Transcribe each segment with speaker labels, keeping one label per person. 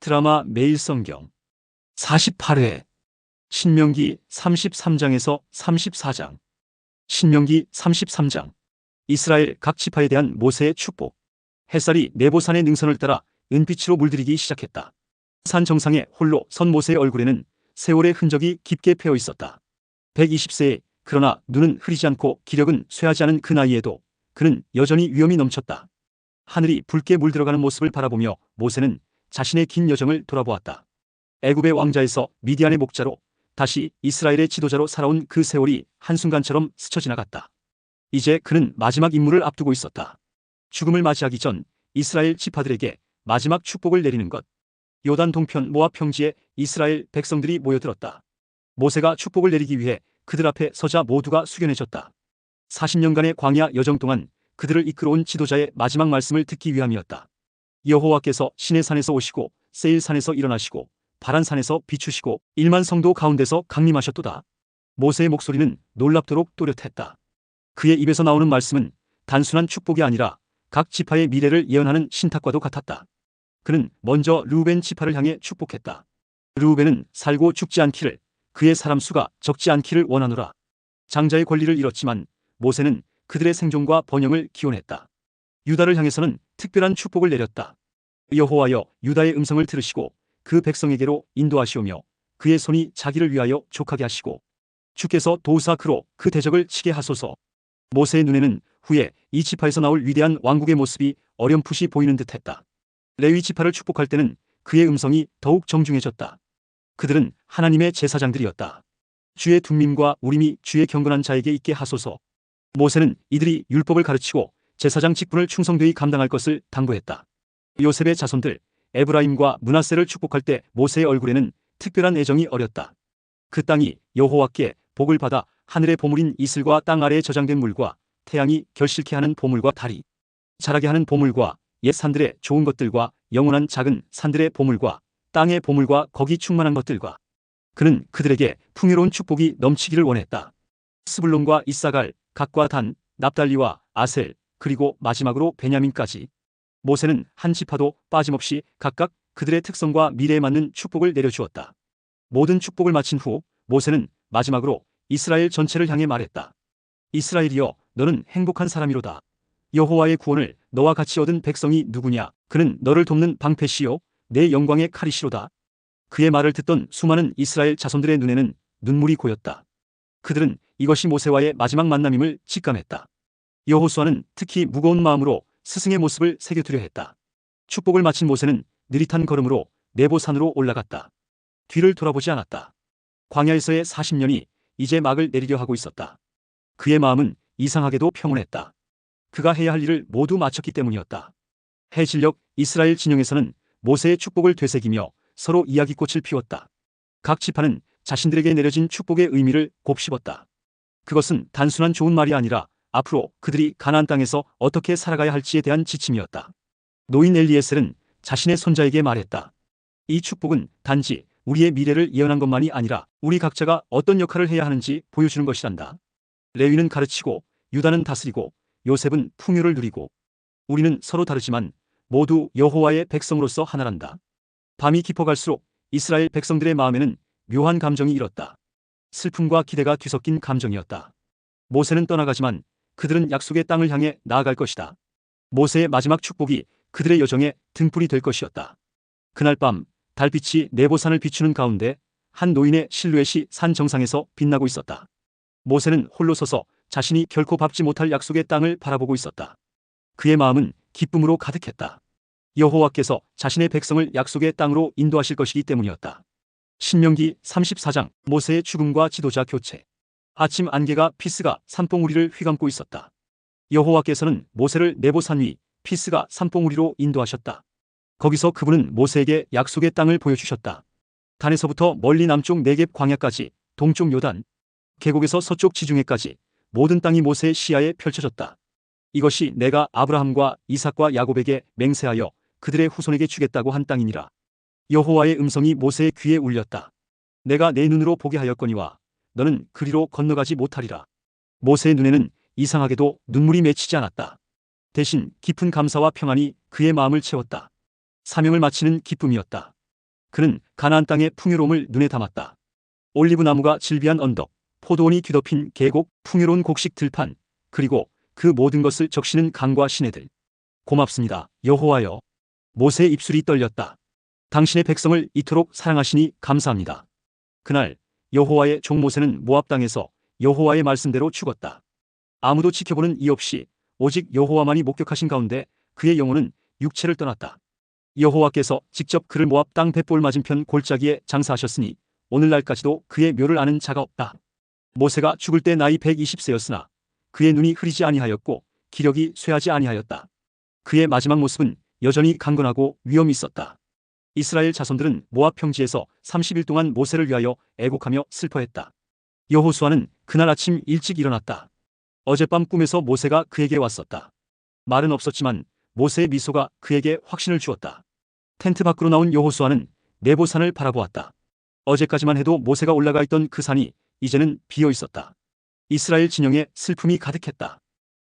Speaker 1: 드라마 매일 성경 48회 신명기 33장에서 34장. 신명기 33장. 이스라엘 각 지파에 대한 모세의 축복. 햇살이 네보산의 능선을 따라 은빛으로 물들이기 시작했다. 산 정상에 홀로 선 모세의 얼굴에는 세월의 흔적이 깊게 패어 있었다. 120세에 그러나 눈은 흐리지 않고 기력은 쇠하지 않은 그 나이에도 그는 여전히 위엄이 넘쳤다. 하늘이 붉게 물들어가는 모습을 바라보며 모세는 자신의 긴 여정을 돌아보았다. 애굽의 왕자에서 미디안의 목자로 다시 이스라엘의 지도자로 살아온 그 세월이 한순간처럼 스쳐 지나갔다. 이제 그는 마지막 임무를 앞두고 있었다. 죽음을 맞이하기 전 이스라엘 지파들에게 마지막 축복을 내리는 것. 요단 동편 모압 평지에 이스라엘 백성들이 모여들었다. 모세가 축복을 내리기 위해 그들 앞에 서자 모두가 숙연해졌다. 40년간의 광야 여정 동안 그들을 이끌어온 지도자의 마지막 말씀을 듣기 위함이었다. 여호와께서 시내산에서 오시고 세일산에서 일어나시고 바란산에서 비추시고 1만 성도 가운데서 강림하셨도다. 모세의 목소리는 놀랍도록 또렷했다. 그의 입에서 나오는 말씀은 단순한 축복이 아니라 각 지파의 미래를 예언하는 신탁과도 같았다. 그는 먼저 르우벤 지파를 향해 축복했다. 르우벤은 살고 죽지 않기를, 그의 사람 수가 적지 않기를 원하노라. 장자의 권리를 잃었지만 모세는 그들의 생존과 번영을 기원했다. 유다를 향해서는 특별한 축복을 내렸다. 여호와여, 유다의 음성을 들으시고 그 백성에게로 인도하시오며 그의 손이 자기를 위하여 족하게 하시고 주께서 도우사 그로 그 대적을 치게 하소서. 모세의 눈에는 후에 이 지파에서 나올 위대한 왕국의 모습이 어렴풋이 보이는 듯했다. 레위 지파를 축복할 때는 그의 음성이 더욱 정중해졌다. 그들은 하나님의 제사장들이었다. 주의 둠밈과 우림이 주의 경건한 자에게 있게 하소서. 모세는 이들이 율법을 가르치고 제사장 직분을 충성되이 감당할 것을 당부했다. 요셉의 자손들 에브라임과 므낫세를 축복할 때 모세의 얼굴에는 특별한 애정이 어렸다. 그 땅이 여호와께 복을 받아 하늘의 보물인 이슬과 땅 아래에 저장된 물과 태양이 결실케 하는 보물과 달이 자라게 하는 보물과 옛 산들의 좋은 것들과 영원한 작은 산들의 보물과 땅의 보물과 거기 충만한 것들과 그는 그들에게 풍요로운 축복이 넘치기를 원했다. 스불론과 이사갈, 갓과 단, 납달리와 아셀, 그리고 마지막으로 베냐민까지 모세는 한 지파도 빠짐없이 각각 그들의 특성과 미래에 맞는 축복을 내려주었다. 모든 축복을 마친 후 모세는 마지막으로 이스라엘 전체를 향해 말했다. 이스라엘이여, 너는 행복한 사람이로다. 여호와의 구원을 너와 같이 얻은 백성이 누구냐? 그는 너를 돕는 방패시요 내 영광의 칼이시로다. 그의 말을 듣던 수많은 이스라엘 자손들의 눈에는 눈물이 고였다. 그들은 이것이 모세와의 마지막 만남임을 직감했다. 여호수아는 특히 무거운 마음으로 스승의 모습을 새겨두려 했다. 축복을 마친 모세는 느릿한 걸음으로 네보산으로 올라갔다. 뒤를 돌아보지 않았다. 광야에서의 40년이 이제 막을 내리려 하고 있었다. 그의 마음은 이상하게도 평온했다. 그가 해야 할 일을 모두 마쳤기 때문이었다. 해질녘 이스라엘 진영에서는 모세의 축복을 되새기며 서로 이야기꽃을 피웠다. 각 지파는 자신들에게 내려진 축복의 의미를 곱씹었다. 그것은 단순한 좋은 말이 아니라 앞으로 그들이 가나안 땅에서 어떻게 살아가야 할지에 대한 지침이었다. 노인 엘리에셀은 자신의 손자에게 말했다. 이 축복은 단지 우리의 미래를 예언한 것만이 아니라 우리 각자가 어떤 역할을 해야 하는지 보여주는 것이란다. 레위는 가르치고 유다는 다스리고 요셉은 풍요를 누리고 우리는 서로 다르지만 모두 여호와의 백성으로서 하나란다. 밤이 깊어갈수록 이스라엘 백성들의 마음에는 묘한 감정이 일었다. 슬픔과 기대가 뒤섞인 감정이었다. 모세는 떠나가지만 그들은 약속의 땅을 향해 나아갈 것이다. 모세의 마지막 축복이 그들의 여정의 등불이 될 것이었다. 그날 밤 달빛이 네보산을 비추는 가운데 한 노인의 실루엣이 산 정상에서 빛나고 있었다. 모세는 홀로 서서 자신이 결코 밟지 못할 약속의 땅을 바라보고 있었다. 그의 마음은 기쁨으로 가득했다. 여호와께서 자신의 백성을 약속의 땅으로 인도하실 것이기 때문이었다. 신명기 34장. 모세의 죽음과 지도자 교체. 아침 안개가 피스가 산봉우리를 휘감고 있었다. 여호와께서는 모세를 네보산 위 피스가 산봉우리로 인도하셨다. 거기서 그분은 모세에게 약속의 땅을 보여주셨다. 단에서부터 멀리 남쪽 네겝 광야까지, 동쪽 요단 계곡에서 서쪽 지중해까지 모든 땅이 모세의 시야에 펼쳐졌다. 이것이 내가 아브라함과 이삭과 야곱에게 맹세하여 그들의 후손에게 주겠다고 한 땅이니라. 여호와의 음성이 모세의 귀에 울렸다. 내가 내 눈으로 보게 하였거니와 너는 그리로 건너가지 못하리라. 모세의 눈에는 이상하게도 눈물이 맺히지 않았다. 대신 깊은 감사와 평안이 그의 마음을 채웠다. 사명을 마치는 기쁨이었다. 그는 가나안 땅의 풍요로움을 눈에 담았다. 올리브 나무가 질비한 언덕, 포도원이 뒤덮인 계곡, 풍요로운 곡식 들판, 그리고 그 모든 것을 적시는 강과 시내들. 고맙습니다, 여호와여. 모세의 입술이 떨렸다. 당신의 백성을 이토록 사랑하시니 감사합니다. 그날 여호와의 종 모세는 모압 땅에서 여호와의 말씀대로 죽었다. 아무도 지켜보는 이 없이 오직 여호와만이 목격하신 가운데 그의 영혼은 육체를 떠났다. 여호와께서 직접 그를 모압 땅 벳볼 맞은편 골짜기에 장사하셨으니 오늘날까지도 그의 묘를 아는 자가 없다. 모세가 죽을 때 나이 120세였으나 그의 눈이 흐리지 아니하였고 기력이 쇠하지 아니하였다. 그의 마지막 모습은 여전히 강건하고 위엄이 있었다. 이스라엘 자손들은 모압 평지에서 30일 동안 모세를 위하여 애곡하며 슬퍼했다. 여호수아는 그날 아침 일찍 일어났다. 어젯밤 꿈에서 모세가 그에게 왔었다. 말은 없었지만 모세의 미소가 그에게 확신을 주었다. 텐트 밖으로 나온 여호수아는 네보산을 바라보았다. 어제까지만 해도 모세가 올라가 있던 그 산이 이제는 비어 있었다. 이스라엘 진영에 슬픔이 가득했다.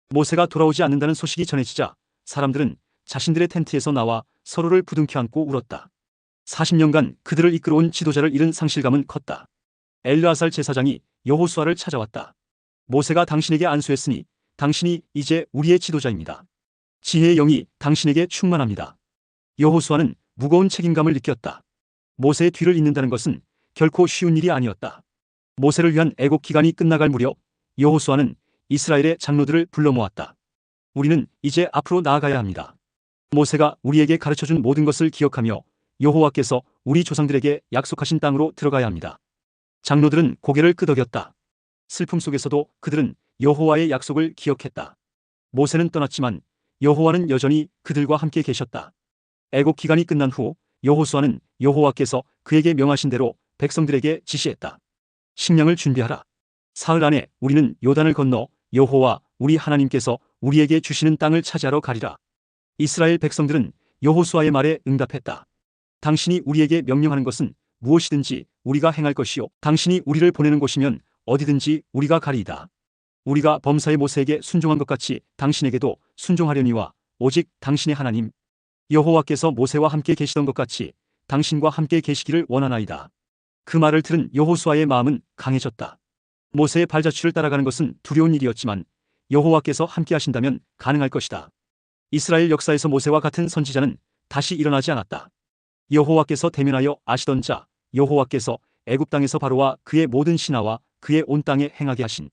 Speaker 1: 모세가 돌아오지 않는다는 소식이 전해지자 사람들은 자신들의 텐트에서 나와 서로를 부둥켜 안고 울었다. 40년간 그들을 이끌어온 지도자를 잃은 상실감은 컸다. 엘르아살 제사장이 여호수아를 찾아왔다. 모세가 당신에게 안수했으니 당신이 이제 우리의 지도자입니다. 지혜의 영이 당신에게 충만합니다. 여호수아는 무거운 책임감을 느꼈다. 모세의 뒤를 잇는다는 것은 결코 쉬운 일이 아니었다. 모세를 위한 애곡 기간이 끝나갈 무렵 여호수아는 이스라엘의 장로들을 불러 모았다. 우리는 이제 앞으로 나아가야 합니다. 모세가 우리에게 가르쳐준 모든 것을 기억하며 여호와께서 우리 조상들에게 약속하신 땅으로 들어가야 합니다. 장로들은 고개를 끄덕였다. 슬픔 속에서도 그들은 여호와의 약속을 기억했다. 모세는 떠났지만 여호와는 여전히 그들과 함께 계셨다. 애곡 기간이 끝난 후 여호수아는 여호와께서 그에게 명하신 대로 백성들에게 지시했다. 식량을 준비하라. 사흘 안에 우리는 요단을 건너 여호와 우리 하나님께서 우리에게 주시는 땅을 차지하러 가리라. 이스라엘 백성들은 여호수아의 말에 응답했다. 당신이 우리에게 명령하는 것은 무엇이든지 우리가 행할 것이요 당신이 우리를 보내는 곳이면 어디든지 우리가 가리이다. 우리가 범사의 모세에게 순종한 것 같이 당신에게도 순종하려니와 오직 당신의 하나님 여호와께서 모세와 함께 계시던 것 같이 당신과 함께 계시기를 원하나이다. 그 말을 들은 여호수아의 마음은 강해졌다. 모세의 발자취를 따라가는 것은 두려운 일이었지만 여호와께서 함께 하신다면 가능할 것이다. 이스라엘 역사에서 모세와 같은 선지자는 다시 일어나지 않았다. 여호와께서 대면하여 아시던 자, 여호와께서 애굽 땅에서 바로와 그의 모든 신하와 그의 온 땅에 행하게 하신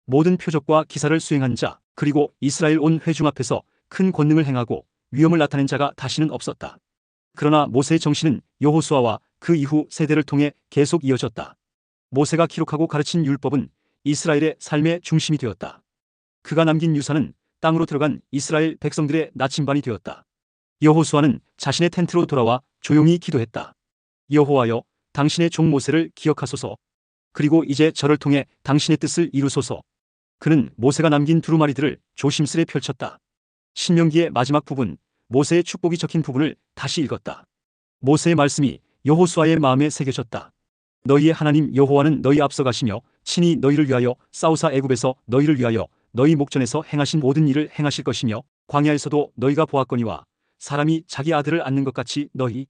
Speaker 1: 모든 표적과 기사를 수행한 자, 그리고 이스라엘 온 회중 앞에서 큰 권능을 행하고 위엄을 나타낸 자가 다시는 없었다. 그러나 모세의 정신은 여호수아와 그 이후 세대를 통해 계속 이어졌다. 모세가 기록하고 가르친 율법은 이스라엘의 삶의 중심이 되었다. 그가 남긴 유산은 땅으로 들어간 이스라엘 백성들의 나침반이 되었다. 여호수아는 자신의 텐트로 돌아와 조용히 기도했다. 여호와여, 당신의 종 모세를 기억하소서. 그리고 이제 저를 통해 당신의 뜻을 이루소서. 그는 모세가 남긴 두루마리들을 조심스레 펼쳤다. 신명기의 마지막 부분, 모세의 축복이 적힌 부분을 다시 읽었다. 모세의 말씀이 여호수아의 마음에 새겨졌다. 너희의 하나님 여호와는 너희 앞서 가시며 친히 너희를 위하여 싸우사 애굽에서 너희를 위하여 너희 목전에서 행하신 모든 일을 행하실 것이며 광야에서도 너희가 보았거니와 사람이 자기 아들을 안는 것 같이 너희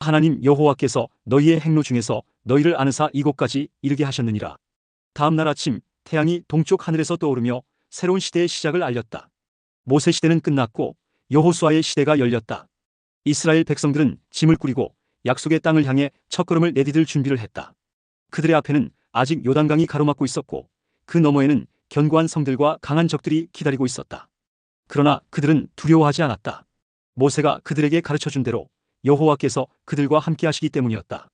Speaker 1: 하나님 여호와께서 너희의 행로 중에서 너희를 안으사 이곳까지 이르게 하셨느니라. 다음 날 아침 태양이 동쪽 하늘에서 떠오르며 새로운 시대의 시작을 알렸다. 모세 시대는 끝났고 여호수아의 시대가 열렸다. 이스라엘 백성들은 짐을 꾸리고 약속의 땅을 향해 첫걸음을 내디딜 준비를 했다. 그들의 앞에는 아직 요단강이 가로막고 있었고 그 너머에는 견고한 성들과 강한 적들이 기다리고 있었다. 그러나 그들은 두려워하지 않았다. 모세가 그들에게 가르쳐준 대로 여호와께서 그들과 함께 하시기 때문이었다.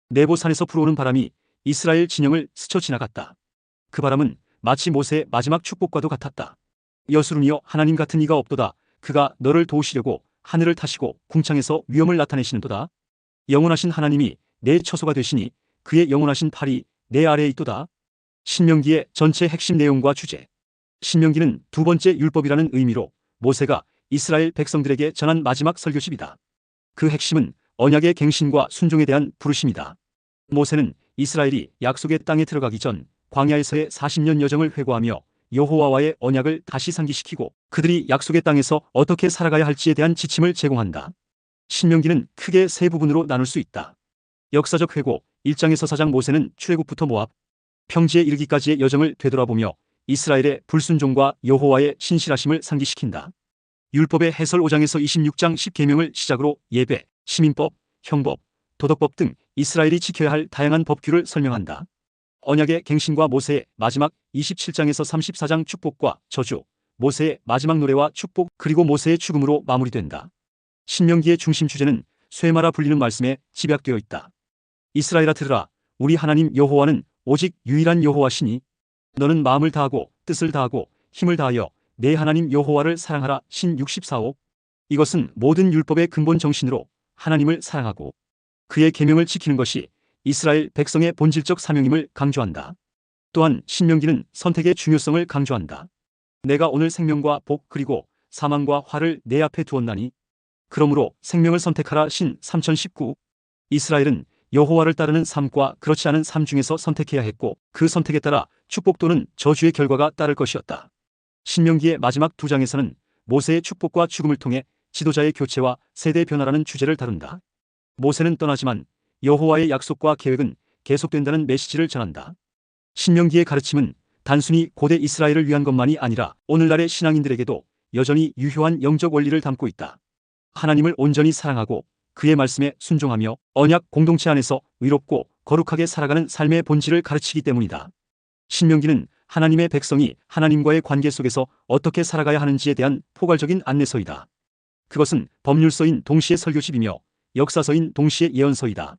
Speaker 1: 네보산에서 불어오는 바람이 이스라엘 진영을 스쳐 지나갔다. 그 바람은 마치 모세의 마지막 축복과도 같았다. 여수르니여 하나님 같은 이가 없도다. 그가 너를 도우시려고 하늘을 타시고 궁창에서 위엄을 나타내시는도다. 영원하신 하나님이 내 처소가 되시니 그의 영원하신 팔이 내 아래에 있도다. 신명기의 전체 핵심 내용과 주제. 신명기는 두 번째 율법이라는 의미로 모세가 이스라엘 백성들에게 전한 마지막 설교집이다. 그 핵심은 언약의 갱신과 순종에 대한 부르심이다. 모세는 이스라엘이 약속의 땅에 들어가기 전 광야에서의 40년 여정을 회고하며 여호와와의 언약을 다시 상기시키고 그들이 약속의 땅에서 어떻게 살아가야 할지에 대한 지침을 제공한다. 신명기는 크게 세 부분으로 나눌 수 있다. 역사적 회고 1장에서 4장 모세는 출애굽부터 모압, 평지에 이르기까지의 여정을 되돌아보며 이스라엘의 불순종과 여호와의 신실하심을 상기시킨다. 율법의 해설 5장에서 26장 10계명을 시작으로 예배, 시민법, 형법, 도덕법 등 이스라엘이 지켜야 할 다양한 법규를 설명한다. 언약의 갱신과 모세의 마지막 27장에서 34장 축복과 저주, 모세의 마지막 노래와 축복 그리고 모세의 죽음으로 마무리된다. 신명기의 중심 주제는 쇠마라 불리는 말씀에 집약되어 있다. 이스라엘아 들으라, 우리 하나님 여호와는 오직 유일한 여호와시니 너는 마음을 다하고 뜻을 다하고 힘을 다하여 내 하나님 여호와를 사랑하라. 신 64호. 이것은 모든 율법의 근본 정신으로 하나님을 사랑하고 그의 계명을 지키는 것이 이스라엘 백성의 본질적 사명임을 강조한다. 또한 신명기는 선택의 중요성을 강조한다. 내가 오늘 생명과 복 그리고 사망과 화를 내 앞에 두었나니 그러므로 생명을 선택하라. 신 3019. 이스라엘은 여호와를 따르는 삶과 그렇지 않은 삶 중에서 선택해야 했고 그 선택에 따라 축복 또는 저주의 결과가 따를 것이었다. 신명기의 마지막 2장에서는 모세의 축복과 죽음을 통해 지도자의 교체와 세대 변화라는 주제를 다룬다. 모세는 떠나지만 여호와의 약속과 계획은 계속된다는 메시지를 전한다. 신명기의 가르침은 단순히 고대 이스라엘을 위한 것만이 아니라 오늘날의 신앙인들에게도 여전히 유효한 영적 원리를 담고 있다. 하나님을 온전히 사랑하고 그의 말씀에 순종하며 언약 공동체 안에서 의롭고 거룩하게 살아가는 삶의 본질을 가르치기 때문이다. 신명기는 하나님의 백성이 하나님과의 관계 속에서 어떻게 살아가야 하는지에 대한 포괄적인 안내서이다. 그것은 법률서인 동시에 설교집이며 역사서인 동시에 예언서이다.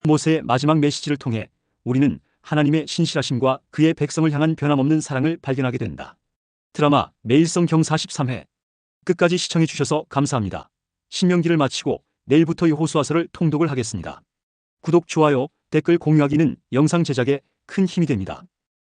Speaker 1: 모세의 마지막 메시지를 통해 우리는 하나님의 신실하심과 그의 백성을 향한 변함없는 사랑을 발견하게 된다. 드라마 매일성경 43회 끝까지 시청해 주셔서 감사합니다. 신명기를 마치고 내일부터 여호수아서를 통독을 하겠습니다. 구독, 좋아요, 댓글 공유하기는 영상 제작에 큰 힘이 됩니다.